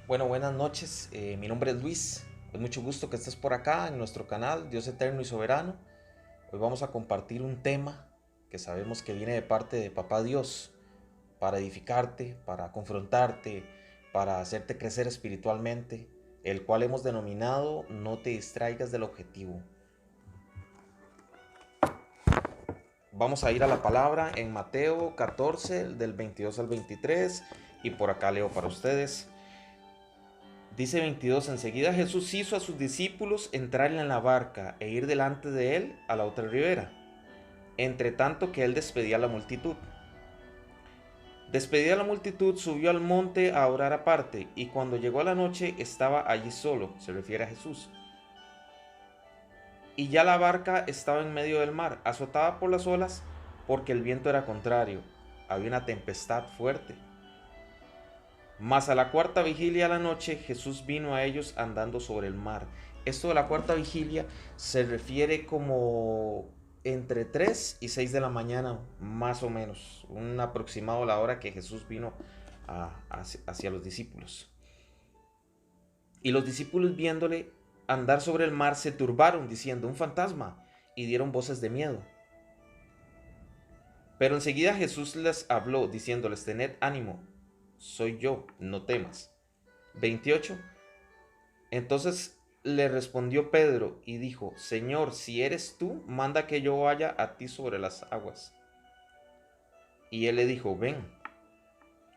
Bueno, buenas noches. Mi nombre es Luis. Es mucho gusto que estés por acá en nuestro canal Dios Eterno y Soberano. Hoy vamos a compartir un tema que sabemos que viene de parte de Papá Dios para edificarte, para confrontarte, para hacerte crecer espiritualmente, el cual hemos denominado No te distraigas del objetivo. Vamos a ir a la palabra en Mateo 14, del 22 al 23, y por acá leo para ustedes. Dice 22, enseguida Jesús hizo a sus discípulos entrar en la barca e ir delante de él a la otra ribera, entre tanto que él despedía a la multitud. Despedida a la multitud, subió al monte a orar aparte, y cuando llegó la noche estaba allí solo, se refiere a Jesús. Y ya la barca estaba en medio del mar, azotada por las olas, porque el viento era contrario, había una tempestad fuerte. Mas a la cuarta vigilia de la noche Jesús vino a ellos andando sobre el mar. Esto de la cuarta vigilia se refiere como entre 3 y 6 de la mañana, más o menos, un aproximado a la hora que Jesús vino hacia los discípulos. Y los discípulos viéndole andar sobre el mar se turbaron diciendo, un fantasma, y dieron voces de miedo. Pero enseguida Jesús les habló diciéndoles, tened ánimo, soy yo, no temas. 28. Entonces le respondió Pedro y dijo, Señor, si eres tú, manda que yo vaya a ti sobre las aguas. Y él le dijo, ven.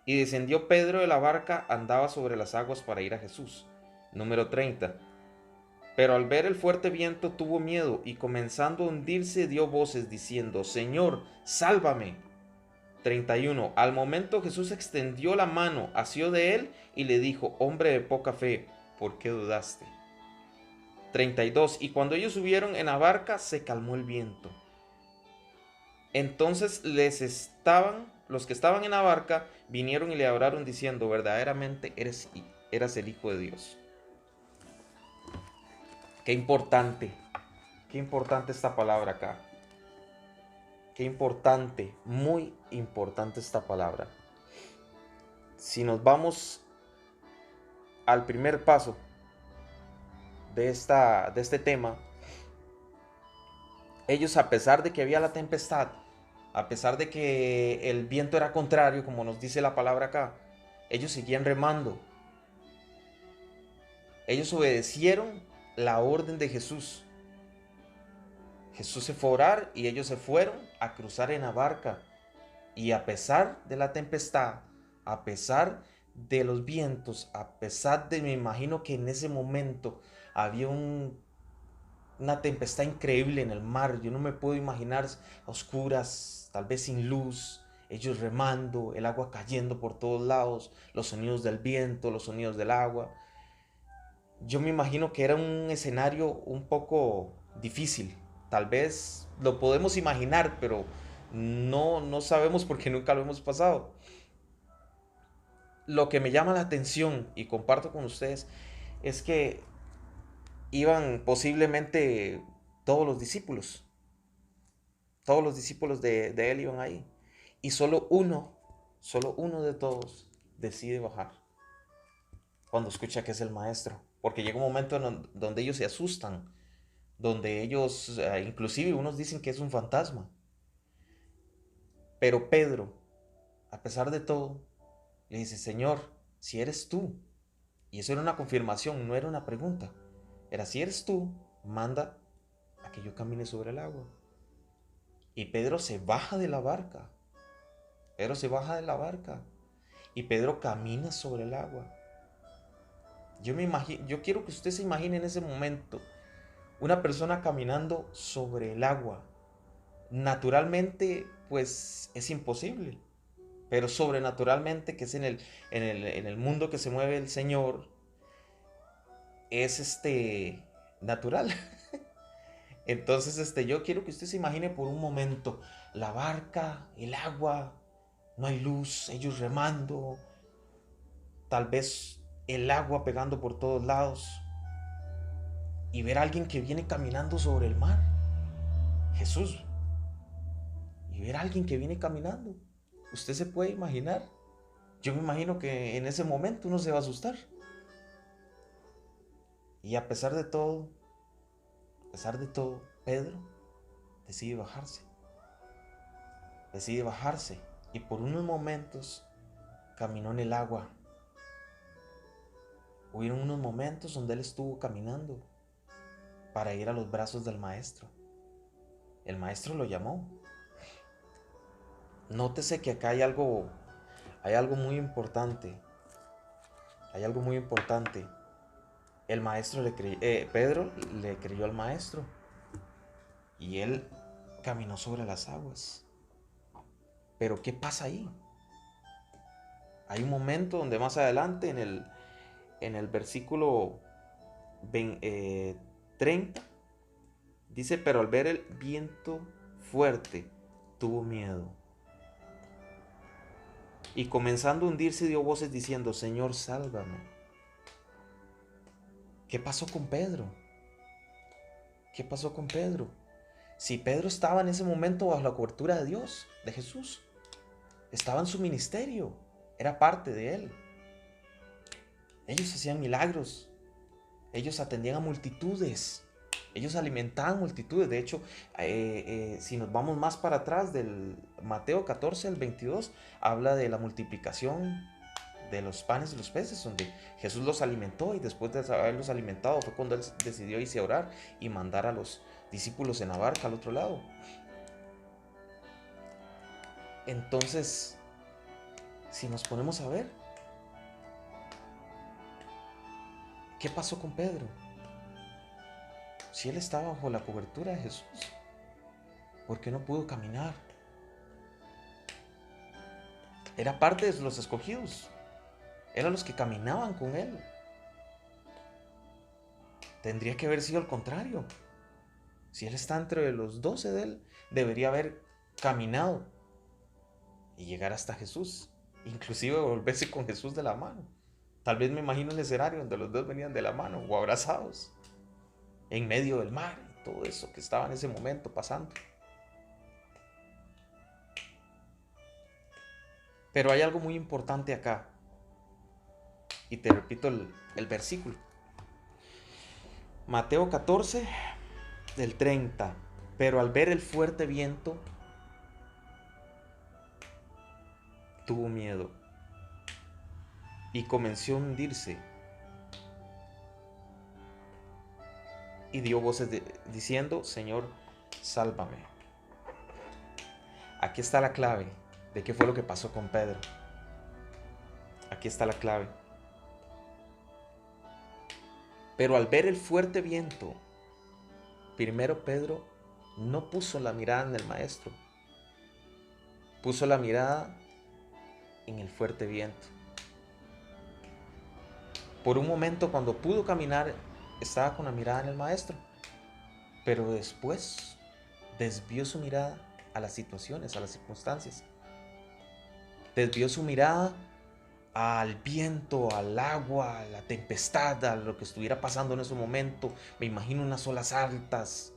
Y descendió Pedro de la barca, andaba sobre las aguas para ir a Jesús. Número 30. Pero al ver el fuerte viento tuvo miedo y comenzando a hundirse dio voces diciendo, Señor, sálvame. 31. Al momento Jesús extendió la mano, asió de él y le dijo, hombre de poca fe, ¿por qué dudaste? 32. Y cuando ellos subieron en la barca, se calmó el viento. Entonces los que estaban en la barca vinieron y le hablaron diciendo, verdaderamente eras el Hijo de Dios. Qué importante esta palabra acá. Qué importante, muy importante esta palabra. Si nos vamos al primer paso de este tema, ellos, a pesar de que había la tempestad, a pesar de que el viento era contrario, como nos dice la palabra acá, ellos seguían remando. Ellos obedecieron la orden de Jesús. Jesús se fue a orar y ellos se fueron a cruzar en la barca. Y a pesar de la tempestad, a pesar de los vientos, a pesar de, me imagino que en ese momento había una tempestad increíble en el mar. Yo no me puedo imaginar a oscuras, tal vez sin luz, ellos remando, el agua cayendo por todos lados, los sonidos del viento, los sonidos del agua. Yo me imagino que era un escenario un poco difícil. Tal vez lo podemos imaginar, pero no sabemos porque nunca lo hemos pasado. Lo que me llama la atención y comparto con ustedes es que iban posiblemente todos los discípulos. Todos los discípulos de él iban ahí. Y solo uno de todos decide bajar cuando escucha que es el maestro. Porque llega un momento donde ellos se asustan, donde ellos, inclusive unos dicen que es un fantasma. Pero Pedro, a pesar de todo, le dice, Señor, si eres tú. Y eso era una confirmación, no era una pregunta. Era, si eres tú, manda a que yo camine sobre el agua. Y Pedro se baja de la barca. Pedro se baja de la barca. Y Pedro camina sobre el agua. Yo quiero que usted se imagine en ese momento una persona caminando sobre el agua. Naturalmente, pues es imposible. Pero sobrenaturalmente, que es en el mundo que se mueve el Señor, es natural. Entonces, yo quiero que usted se imagine por un momento la barca, el agua, no hay luz, ellos remando, tal vez el agua pegando por todos lados y ver a alguien que viene caminando sobre el mar, Jesús, y ver a alguien que viene caminando. Usted se puede imaginar. Yo me imagino que en ese momento uno se va a asustar. Y a pesar de todo, Pedro decide bajarse. Decide bajarse y por unos momentos caminó en el agua. Hubieron unos momentos donde él estuvo caminando para ir a los brazos del maestro. El maestro lo llamó. Nótese que acá hay algo muy importante. Hay algo muy importante. Pedro le creyó al maestro y él caminó sobre las aguas. Pero ¿qué pasa ahí? Hay un momento donde más adelante en el versículo 30 dice, pero al ver el viento fuerte tuvo miedo. Y comenzando a hundirse dio voces diciendo, Señor, sálvame. ¿Qué pasó con Pedro? ¿Qué pasó con Pedro? Si Pedro estaba en ese momento bajo la cobertura de Dios, de Jesús, estaba en su ministerio, era parte de él. Ellos hacían milagros, ellos atendían a multitudes, ellos alimentaban multitudes. De hecho, si nos vamos más para atrás del Mateo 14 al 22, habla de la multiplicación de los panes y los peces, donde Jesús los alimentó y después de haberlos alimentado fue cuando él decidió irse a orar y mandar a los discípulos en la barca al otro lado. Entonces, si nos ponemos a ver, ¿qué pasó con Pedro? Si él estaba bajo la cobertura de Jesús, ¿por qué no pudo caminar? Era parte de los escogidos, eran los que caminaban con él. Tendría que haber sido al contrario. Si él está entre los 12 de él, debería haber caminado y llegar hasta Jesús, inclusive volverse con Jesús de la mano. Tal vez me imagino el escenario donde los dos venían de la mano o abrazados en medio del mar y todo eso que estaba en ese momento pasando. Pero hay algo muy importante acá, y te repito el versículo. Mateo 14 del 30. Pero al ver el fuerte viento, tuvo miedo y comenzó a hundirse y dio voces diciendo, Señor, sálvame. Aquí está la clave de qué fue lo que pasó con Pedro. Aquí está la clave. Pero al ver el fuerte viento, primero Pedro no puso la mirada en el maestro, puso la mirada en el fuerte viento. Por un momento, cuando pudo caminar, estaba con la mirada en el maestro, pero después desvió su mirada a las situaciones, a las circunstancias. Desvió su mirada al viento, al agua, a la tempestad, a lo que estuviera pasando en ese momento. Me imagino unas olas altas,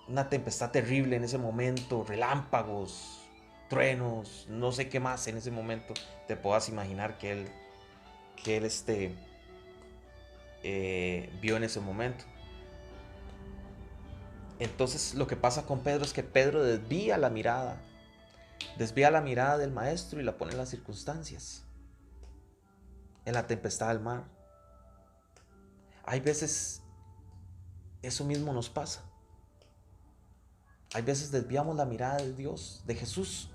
una tempestad terrible en ese momento, relámpagos, truenos, no sé qué más en ese momento te puedas imaginar que él vio en ese momento. Entonces lo que pasa con Pedro es que Pedro desvía la mirada del maestro y la pone en las circunstancias, en la tempestad del mar. Hay veces eso mismo nos pasa. Hay veces desviamos la mirada de Dios, de Jesús.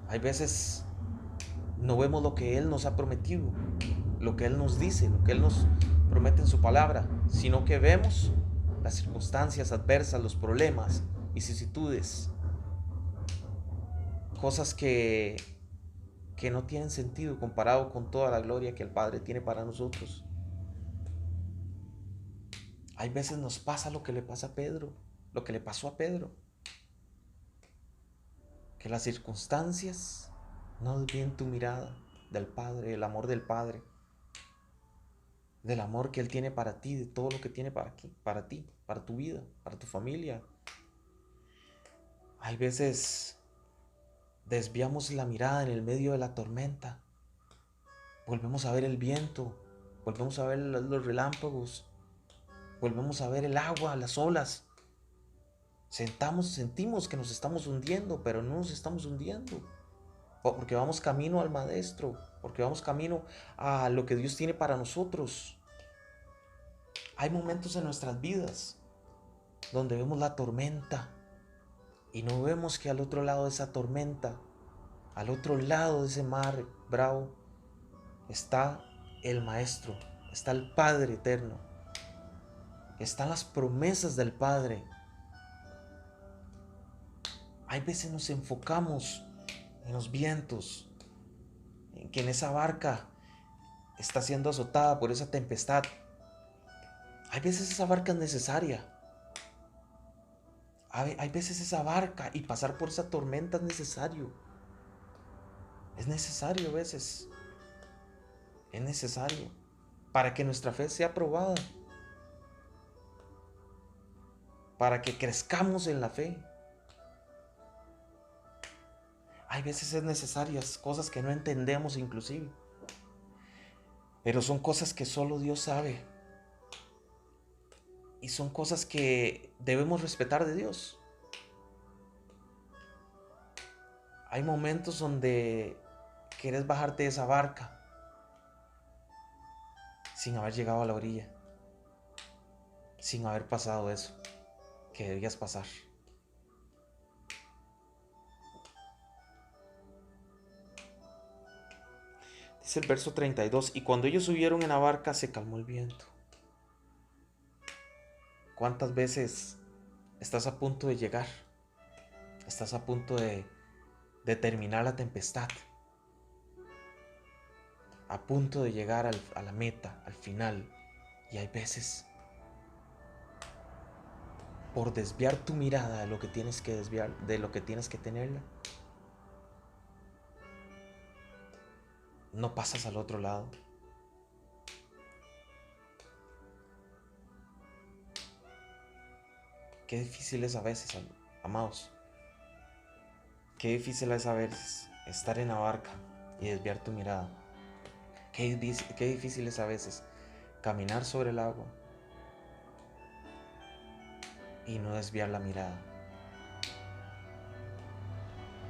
Hay veces no vemos lo que Él nos ha prometido, lo que Él nos dice, lo que Él nos promete en su palabra, sino que vemos las circunstancias adversas, los problemas, vicisitudes, cosas que no tienen sentido comparado con toda la gloria que el Padre tiene para nosotros. Hay veces nos pasa lo que le pasa a Pedro, lo que le pasó a Pedro, que las circunstancias no desvíen tu mirada del Padre, el amor del Padre, del amor que Él tiene para ti, de todo lo que tiene para ti, para tu vida, para tu familia. Hay veces desviamos la mirada en el medio de la tormenta. Volvemos a ver el viento, volvemos a ver los relámpagos, Volvemos a ver el agua, las olas. Sentimos que nos estamos hundiendo, pero no nos estamos hundiendo. Porque vamos camino al Maestro, porque vamos camino a lo que Dios tiene para nosotros. Hay momentos en nuestras vidas donde vemos la tormenta y no vemos que al otro lado de esa tormenta, al otro lado de ese mar bravo, está el Maestro, está el Padre eterno, están las promesas del Padre. Hay veces nos enfocamos en los vientos, en que en esa barca está siendo azotada por esa tempestad. Hay veces esa barca es necesaria. Hay veces esa barca y pasar por esa tormenta es necesario. Es necesario a veces. Es necesario para que nuestra fe sea probada. Para que crezcamos en la fe. Hay veces es necesarias cosas que no entendemos inclusive. Pero son cosas que solo Dios sabe. Y son cosas que debemos respetar de Dios. Hay momentos donde quieres bajarte de esa barca sin haber llegado a la orilla, sin haber pasado eso que debías pasar. Dice el verso 32, y cuando ellos subieron en la barca se calmó el viento. ¿Cuántas veces estás a punto de llegar? Estás a punto de terminar la tempestad. A punto de llegar a la meta, al final. Y hay veces, por desviar tu mirada de lo que tienes que desviar, de lo que tienes que tenerla, no pasas al otro lado. Qué difícil es a veces, amados. Qué difícil es a veces estar en la barca y desviar tu mirada. Qué difícil es a veces caminar sobre el agua y no desviar la mirada.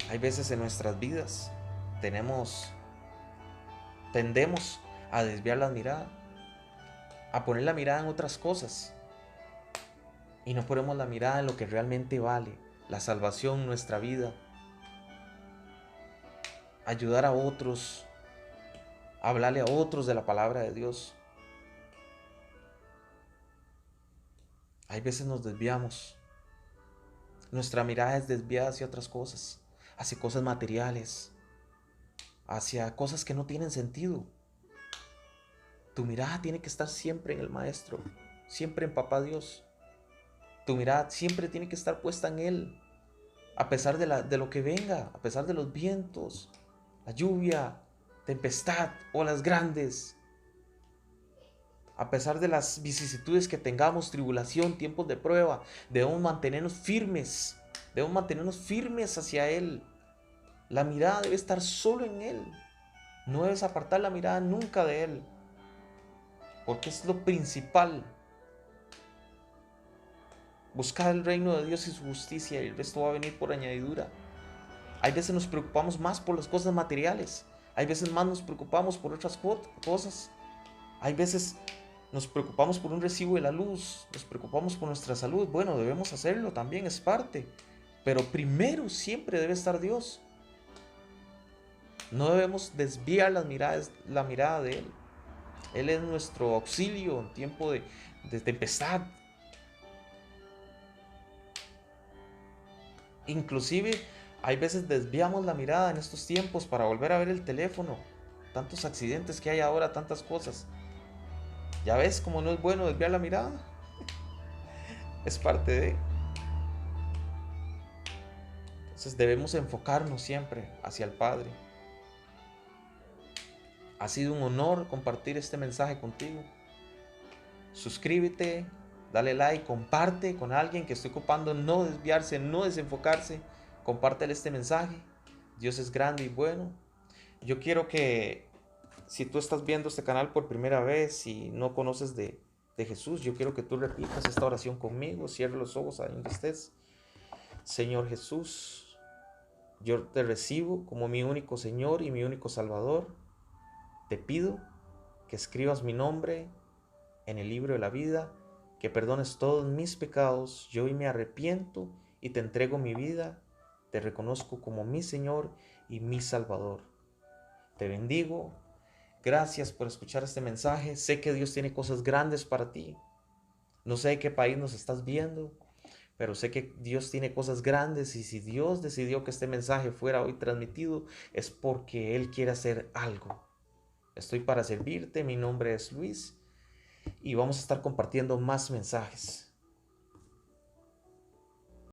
Hay veces en nuestras vidas tendemos a desviar la mirada, a poner la mirada en otras cosas y no ponemos la mirada en lo que realmente vale, la salvación, nuestra vida, ayudar a otros, hablarle a otros de la palabra de Dios. Hay veces nos desviamos. Nuestra mirada es desviada hacia otras cosas, hacia cosas materiales, hacia cosas que no tienen sentido. Tu mirada tiene que estar siempre en el Maestro, siempre en Papá Dios. Tu mirada siempre tiene que estar puesta en Él, a pesar de lo que venga, a pesar de los vientos, la lluvia, tempestad, olas grandes, a pesar de las vicisitudes que tengamos, tribulación, tiempos de prueba, debemos mantenernos firmes hacia Él. La mirada debe estar solo en Él. No debes apartar la mirada nunca de Él, porque es lo principal. Buscar el reino de Dios y su justicia y el resto va a venir por añadidura. Hay veces nos preocupamos más por las cosas materiales. Hay veces más nos preocupamos por otras cosas. Hay veces nos preocupamos por un recibo de la luz. Nos preocupamos por nuestra salud. Bueno, debemos hacerlo también, es parte. Pero primero siempre debe estar Dios. No debemos desviar la mirada de Él. Él es nuestro auxilio en tiempo de tempestad. Inclusive hay veces desviamos la mirada en estos tiempos para volver a ver el teléfono. Tantos accidentes que hay ahora, tantas cosas. ¿Ya ves cómo no es bueno desviar la mirada? Es parte de... Entonces debemos enfocarnos siempre hacia el Padre. Ha sido un honor compartir este mensaje contigo. Suscríbete, dale like, comparte con alguien que esté ocupando no desviarse, no desenfocarse. Compártele este mensaje. Dios es grande y bueno. Yo quiero que si tú estás viendo este canal por primera vez y no conoces de de Jesús, yo quiero que tú repitas esta oración conmigo. Cierra los ojos ahí donde estés. Señor Jesús, yo te recibo como mi único Señor y mi único Salvador. Te pido que escribas mi nombre en el libro de la vida, que perdones todos mis pecados. Yo hoy me arrepiento y te entrego mi vida. Te reconozco como mi Señor y mi Salvador. Te bendigo. Gracias por escuchar este mensaje. Sé que Dios tiene cosas grandes para ti. No sé de qué país nos estás viendo, pero sé que Dios tiene cosas grandes, y si Dios decidió que este mensaje fuera hoy transmitido es porque Él quiere hacer algo. Estoy para servirte. Mi nombre es Luis y vamos a estar compartiendo más mensajes.